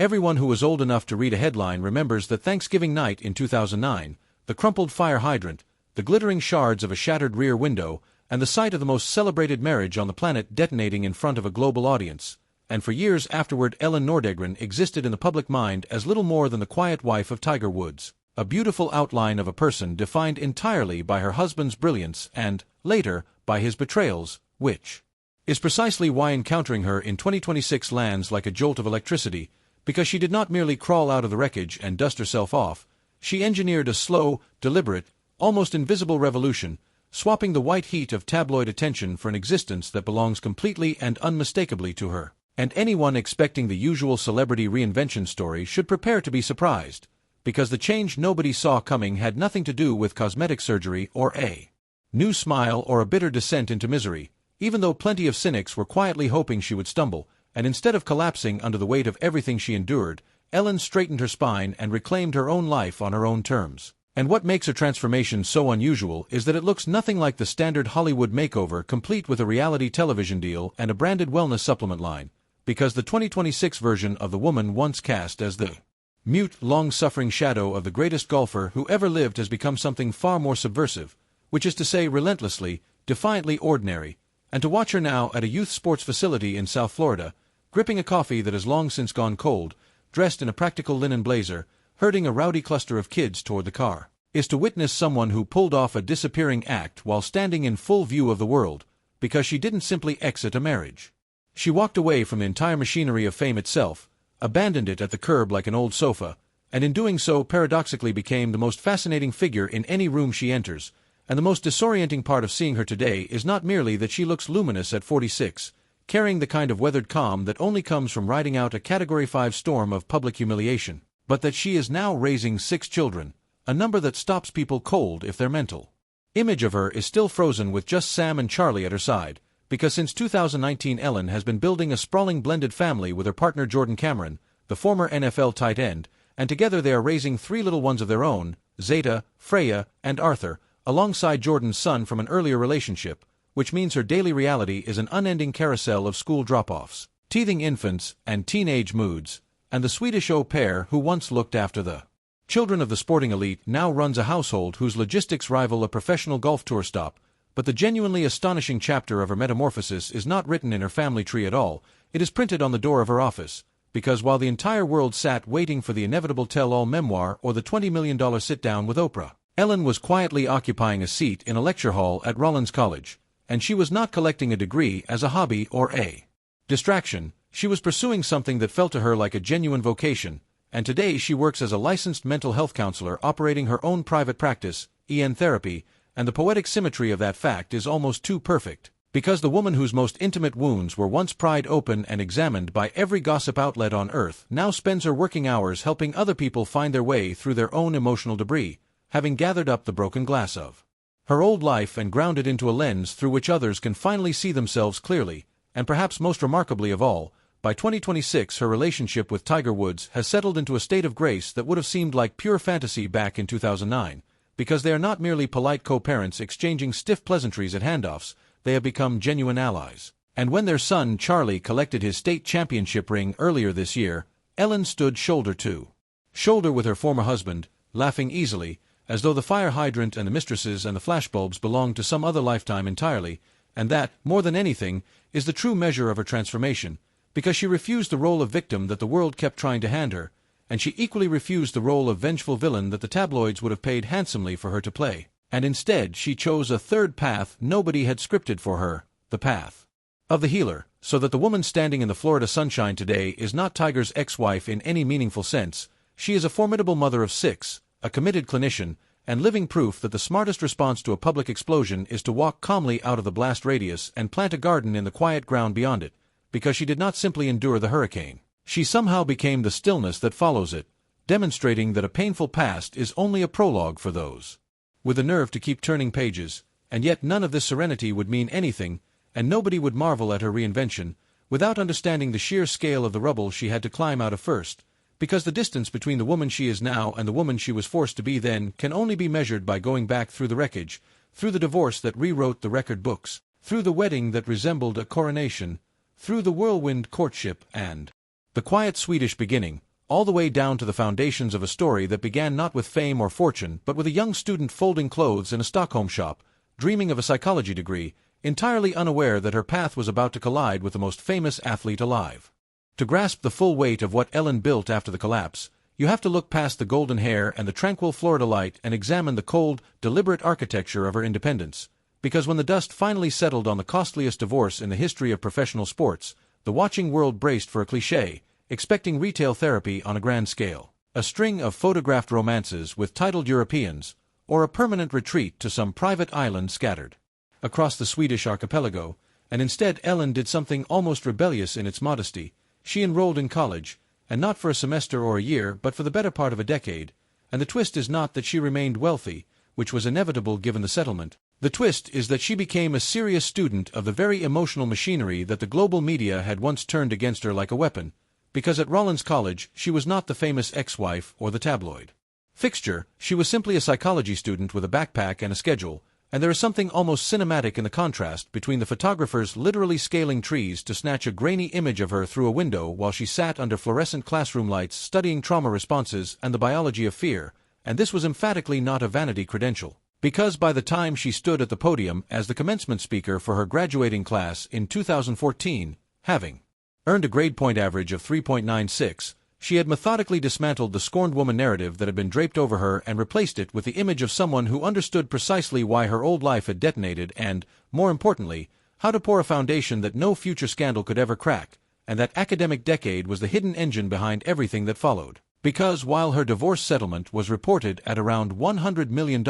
Everyone who was old enough to read a headline remembers that Thanksgiving night in 2009, the crumpled fire hydrant, the glittering shards of a shattered rear window, and the sight of the most celebrated marriage on the planet detonating in front of a global audience. And for years afterward, Elin Nordegren existed in the public mind as little more than the quiet wife of Tiger Woods, a beautiful outline of a person defined entirely by her husband's brilliance and, later, by his betrayals, which is precisely why encountering her in 2026 lands like a jolt of electricity, because she did not merely crawl out of the wreckage and dust herself off, she engineered a slow, deliberate, almost invisible revolution, swapping the white heat of tabloid attention for an existence that belongs completely and unmistakably to her. And anyone expecting the usual celebrity reinvention story should prepare to be surprised, because the change nobody saw coming had nothing to do with cosmetic surgery or a new smile or a bitter descent into misery, even though plenty of cynics were quietly hoping she would stumble, and instead of collapsing under the weight of everything she endured, Elin straightened her spine and reclaimed her own life on her own terms. And what makes her transformation so unusual is that it looks nothing like the standard Hollywood makeover complete with a reality television deal and a branded wellness supplement line, because the 2026 version of the woman once cast as the mute, long-suffering shadow of the greatest golfer who ever lived has become something far more subversive, which is to say relentlessly, defiantly ordinary, and to watch her now at a youth sports facility in South Florida, gripping a coffee that has long since gone cold, dressed in a practical linen blazer, herding a rowdy cluster of kids toward the car, is to witness someone who pulled off a disappearing act while standing in full view of the world, because she didn't simply exit a marriage. She walked away from the entire machinery of fame itself, abandoned it at the curb like an old sofa, and in doing so paradoxically became the most fascinating figure in any room she enters, and the most disorienting part of seeing her today is not merely that she looks luminous at 46, carrying the kind of weathered calm that only comes from riding out a Category 5 storm of public humiliation, but that she is now raising 6 children, a number that stops people cold if their mental image of her is still frozen with just Sam and Charlie at her side, because since 2019 Elin has been building a sprawling blended family with her partner Jordan Cameron, the former NFL tight end, and together they are raising 3 little ones of their own, Zeta, Freya, and Arthur, alongside Jordan's son from an earlier relationship, which means her daily reality is an unending carousel of school drop-offs, teething infants, and teenage moods, and the Swedish au pair who once looked after the children of the sporting elite now runs a household whose logistics rival a professional golf tour stop, but the genuinely astonishing chapter of her metamorphosis is not written in her family tree at all, it is printed on the door of her office, because while the entire world sat waiting for the inevitable tell-all memoir or the $20 million sit-down with Oprah, Elin was quietly occupying a seat in a lecture hall at Rollins College, and she was not collecting a degree as a hobby or a distraction. She was pursuing something that felt to her like a genuine vocation, and today she works as a licensed mental health counselor operating her own private practice, EN Therapy, and the poetic symmetry of that fact is almost too perfect, because the woman whose most intimate wounds were once pried open and examined by every gossip outlet on earth now spends her working hours helping other people find their way through their own emotional debris, having gathered up the broken glass of her old life and ground it into a lens through which others can finally see themselves clearly, and perhaps most remarkably of all, by 2026 her relationship with Tiger Woods has settled into a state of grace that would have seemed like pure fantasy back in 2009, because they are not merely polite co-parents exchanging stiff pleasantries at handoffs, they have become genuine allies. And when their son Charlie collected his state championship ring earlier this year, Elin stood shoulder to shoulder with her former husband, laughing easily, as though the fire hydrant and the mistresses and the flashbulbs belonged to some other lifetime entirely, and that, more than anything, is the true measure of her transformation, because she refused the role of victim that the world kept trying to hand her, and she equally refused the role of vengeful villain that the tabloids would have paid handsomely for her to play, and instead she chose a third path nobody had scripted for her, the path of the healer, so that the woman standing in the Florida sunshine today is not Tiger's ex-wife in any meaningful sense. She is a formidable mother of 6, a committed clinician, and living proof that the smartest response to a public explosion is to walk calmly out of the blast radius and plant a garden in the quiet ground beyond it, because she did not simply endure the hurricane. She somehow became the stillness that follows it, demonstrating that a painful past is only a prologue for those with the nerve to keep turning pages, and yet none of this serenity would mean anything, and nobody would marvel at her reinvention, without understanding the sheer scale of the rubble she had to climb out of first, because the distance between the woman she is now and the woman she was forced to be then can only be measured by going back through the wreckage, through the divorce that rewrote the record books, through the wedding that resembled a coronation, through the whirlwind courtship and the quiet Swedish beginning, all the way down to the foundations of a story that began not with fame or fortune but with a young student folding clothes in a Stockholm shop, dreaming of a psychology degree, entirely unaware that her path was about to collide with the most famous athlete alive. To grasp the full weight of what Elin built after the collapse, you have to look past the golden hair and the tranquil Florida light and examine the cold, deliberate architecture of her independence, because when the dust finally settled on the costliest divorce in the history of professional sports, the watching world braced for a cliché, expecting retail therapy on a grand scale, a string of photographed romances with titled Europeans, or a permanent retreat to some private island scattered across the Swedish archipelago, and instead Elin did something almost rebellious in its modesty. She enrolled in college, and not for a semester or a year but for the better part of a decade, and the twist is not that she remained wealthy, which was inevitable given the settlement. The twist is that she became a serious student of the very emotional machinery that the global media had once turned against her like a weapon, because at Rollins College she was not the famous ex-wife or the tabloid fixture, she was simply a psychology student with a backpack and a schedule, and there is something almost cinematic in the contrast between the photographers literally scaling trees to snatch a grainy image of her through a window while she sat under fluorescent classroom lights studying trauma responses and the biology of fear, and this was emphatically not a vanity credential, because by the time she stood at the podium as the commencement speaker for her graduating class in 2014, having earned a grade point average of 3.96, she had methodically dismantled the scorned woman narrative that had been draped over her and replaced it with the image of someone who understood precisely why her old life had detonated and, more importantly, how to pour a foundation that no future scandal could ever crack, and that academic decade was the hidden engine behind everything that followed. Because while her divorce settlement was reported at around $100 million,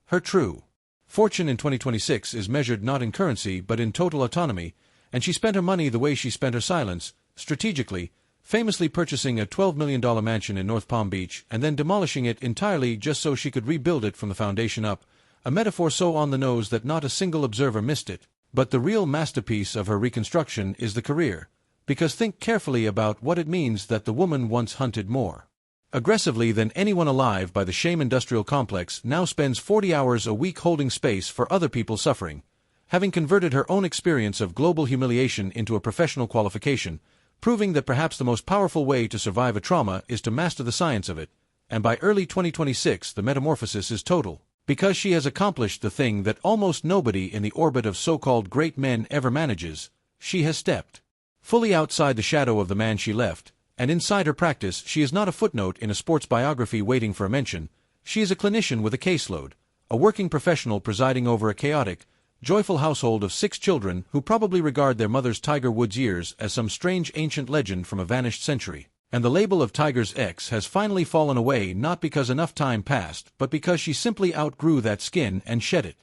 her true fortune in 2026 is measured not in currency but in total autonomy, and she spent her money the way she spent her silence, strategically, famously purchasing a $12 million mansion in North Palm Beach and then demolishing it entirely just so she could rebuild it from the foundation up, a metaphor so on the nose that not a single observer missed it. But the real masterpiece of her reconstruction is the career, because think carefully about what it means that the woman once hunted more aggressively than anyone alive by the shame industrial complex now spends 40 hours a week holding space for other people's suffering, having converted her own experience of global humiliation into a professional qualification, proving that perhaps the most powerful way to survive a trauma is to master the science of it, and by early 2026 the metamorphosis is total, because she has accomplished the thing that almost nobody in the orbit of so-called great men ever manages. She has stepped fully outside the shadow of the man she left, and inside her practice she is not a footnote in a sports biography waiting for a mention. She is a clinician with a caseload, a working professional presiding over a chaotic, joyful household of 6 children who probably regard their mother's Tiger Woods years as some strange ancient legend from a vanished century. And the label of Tiger's ex has finally fallen away not because enough time passed but because she simply outgrew that skin and shed it,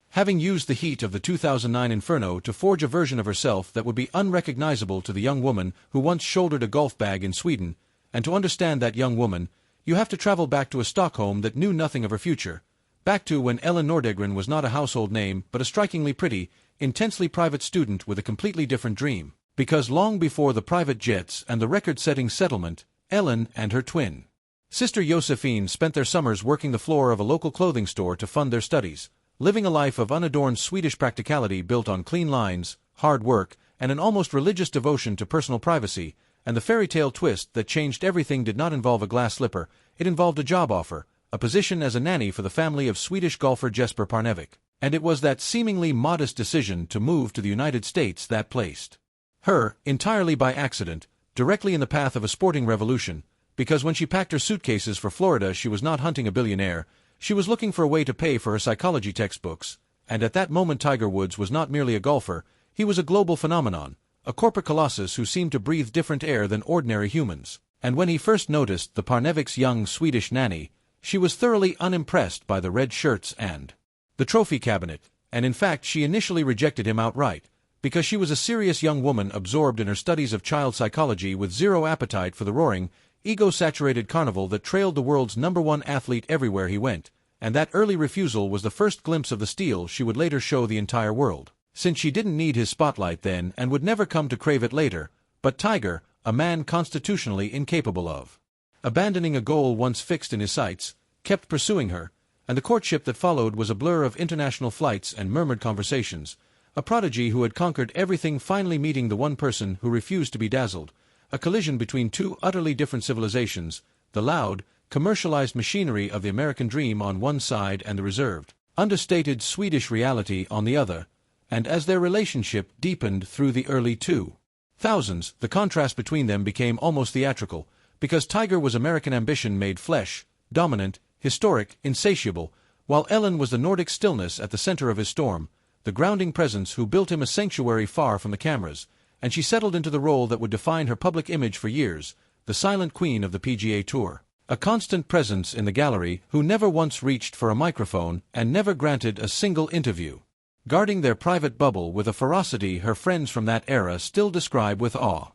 having used the heat of the 2009 inferno to forge a version of herself that would be unrecognizable to the young woman who once shouldered a golf bag in Sweden. And to understand that young woman, you have to travel back to a Stockholm that knew nothing of her future, back to when Elin Nordegren was not a household name but a strikingly pretty, intensely private student with a completely different dream. Because long before the private jets and the record-setting settlement, Elin and her twin sister Josephine spent their summers working the floor of a local clothing store to fund their studies, living a life of unadorned Swedish practicality built on clean lines, hard work, and an almost religious devotion to personal privacy. And the fairy tale twist that changed everything did not involve a glass slipper, it involved a job offer, a position as a nanny for the family of Swedish golfer Jesper Parnevik. And it was that seemingly modest decision to move to the United States that placed her, entirely by accident, directly in the path of a sporting revolution, because when she packed her suitcases for Florida she was not hunting a billionaire, she was looking for a way to pay for her psychology textbooks, and at that moment Tiger Woods was not merely a golfer, he was a global phenomenon, a corporate colossus who seemed to breathe different air than ordinary humans. And when he first noticed the Parnevik's young Swedish nanny, she was thoroughly unimpressed by the red shirts and the trophy cabinet, and in fact she initially rejected him outright, because she was a serious young woman absorbed in her studies of child psychology with zero appetite for the roaring, ego-saturated carnival that trailed the world's #1 athlete everywhere he went, and that early refusal was the first glimpse of the steel she would later show the entire world, since she didn't need his spotlight then and would never come to crave it later. But Tiger, a man constitutionally incapable of abandoning a goal once fixed in his sights, kept pursuing her, and the courtship that followed was a blur of international flights and murmured conversations, a prodigy who had conquered everything finally meeting the one person who refused to be dazzled, a collision between two utterly different civilizations, the loud, commercialized machinery of the American dream on one side and the reserved, understated Swedish reality on the other, and as their relationship deepened through the early 2000s, the contrast between them became almost theatrical, because Tiger was American ambition made flesh, dominant, historic, insatiable, while Elin was the Nordic stillness at the center of his storm, the grounding presence who built him a sanctuary far from the cameras, and she settled into the role that would define her public image for years, the silent queen of the PGA Tour. A constant presence in the gallery who never once reached for a microphone and never granted a single interview. Guarding their private bubble with a ferocity her friends from that era still describe with awe.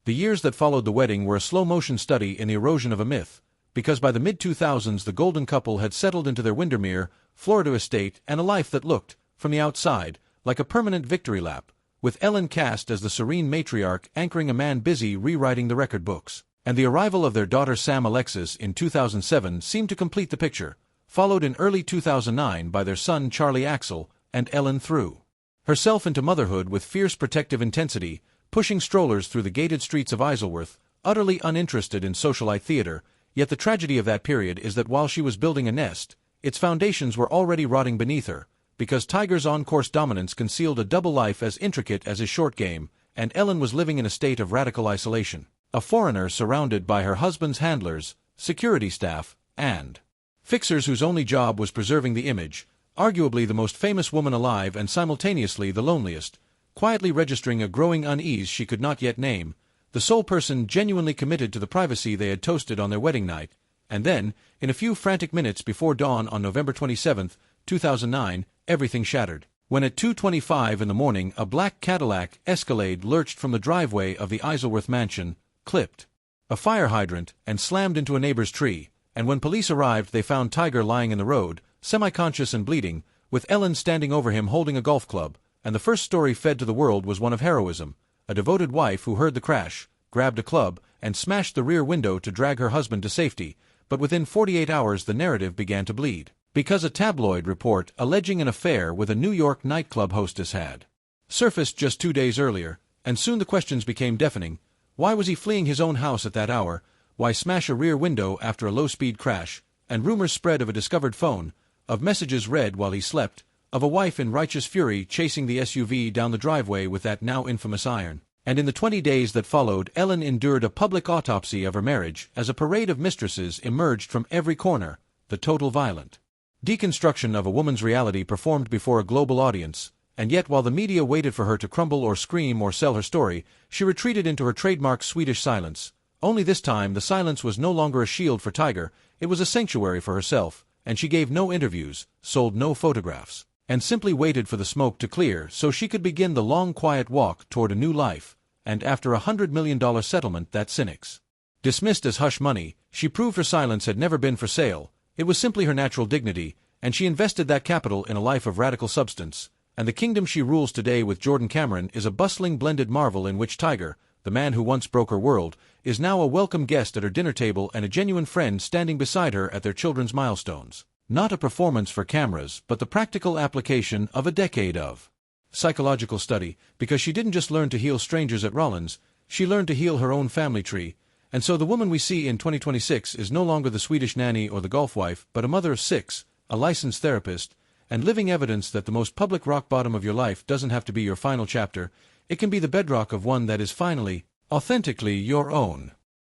The years that followed the wedding were a slow-motion study in the erosion of a myth, because by the mid-2000s the golden couple had settled into their Windermere, Florida estate and a life that looked, from the outside, like a permanent victory lap, with Elin cast as the serene matriarch anchoring a man busy rewriting the record books. And the arrival of their daughter Sam Alexis in 2007 seemed to complete the picture, followed in early 2009 by their son Charlie Axel, and Elin threw herself into motherhood with fierce protective intensity, pushing strollers through the gated streets of Isleworth, utterly uninterested in socialite theater. Yet the tragedy of that period is that while she was building a nest, its foundations were already rotting beneath her, because Tiger's on-course dominance concealed a double life as intricate as his short game, and Elin was living in a state of radical isolation. A foreigner surrounded by her husband's handlers, security staff, and fixers whose only job was preserving the image, arguably the most famous woman alive and simultaneously the loneliest, quietly registering a growing unease she could not yet name, the sole person genuinely committed to the privacy they had toasted on their wedding night, and then, in a few frantic minutes before dawn on November 27, 2009, everything shattered. When at 2:25 in the morning a black Cadillac Escalade lurched from the driveway of the Isleworth mansion, clipped a fire hydrant, and slammed into a neighbor's tree, and when police arrived they found Tiger lying in the road, semi-conscious and bleeding, with Elin standing over him holding a golf club, and the first story fed to the world was one of heroism, a devoted wife who heard the crash, grabbed a club, and smashed the rear window to drag her husband to safety, but within 48 hours the narrative began to bleed, because a tabloid report alleging an affair with a New York nightclub hostess had surfaced just 2 days earlier, and soon the questions became deafening. Why was he fleeing his own house at that hour? Why smash a rear window after a low-speed crash? And rumors spread of a discovered phone, of messages read while he slept, of a wife in righteous fury chasing the SUV down the driveway with that now infamous iron. And in the 20 days that followed, Elin endured a public autopsy of her marriage as a parade of mistresses emerged from every corner, the total violent deconstruction of a woman's reality performed before a global audience, and yet while the media waited for her to crumble or scream or sell her story, she retreated into her trademark Swedish silence. Only this time the silence was no longer a shield for Tiger, it was a sanctuary for herself, and she gave no interviews, sold no photographs, and simply waited for the smoke to clear so she could begin the long quiet walk toward a new life, and after $100 million settlement that cynics dismissed as hush money, she proved her silence had never been for sale. It was simply her natural dignity, and she invested that capital in a life of radical substance, and the kingdom she rules today with Jordan Cameron is a bustling blended marvel in which Tiger, the man who once broke her world, is now a welcome guest at her dinner table and a genuine friend standing beside her at their children's milestones. Not a performance for cameras, but the practical application of a decade of psychological study, because she didn't just learn to heal strangers at Rollins, she learned to heal her own family tree. And so the woman we see in 2026 is no longer the Swedish nanny or the golf wife, but a mother of 6, a licensed therapist, and living evidence that the most public rock bottom of your life doesn't have to be your final chapter, it can be the bedrock of one that is finally, authentically your own.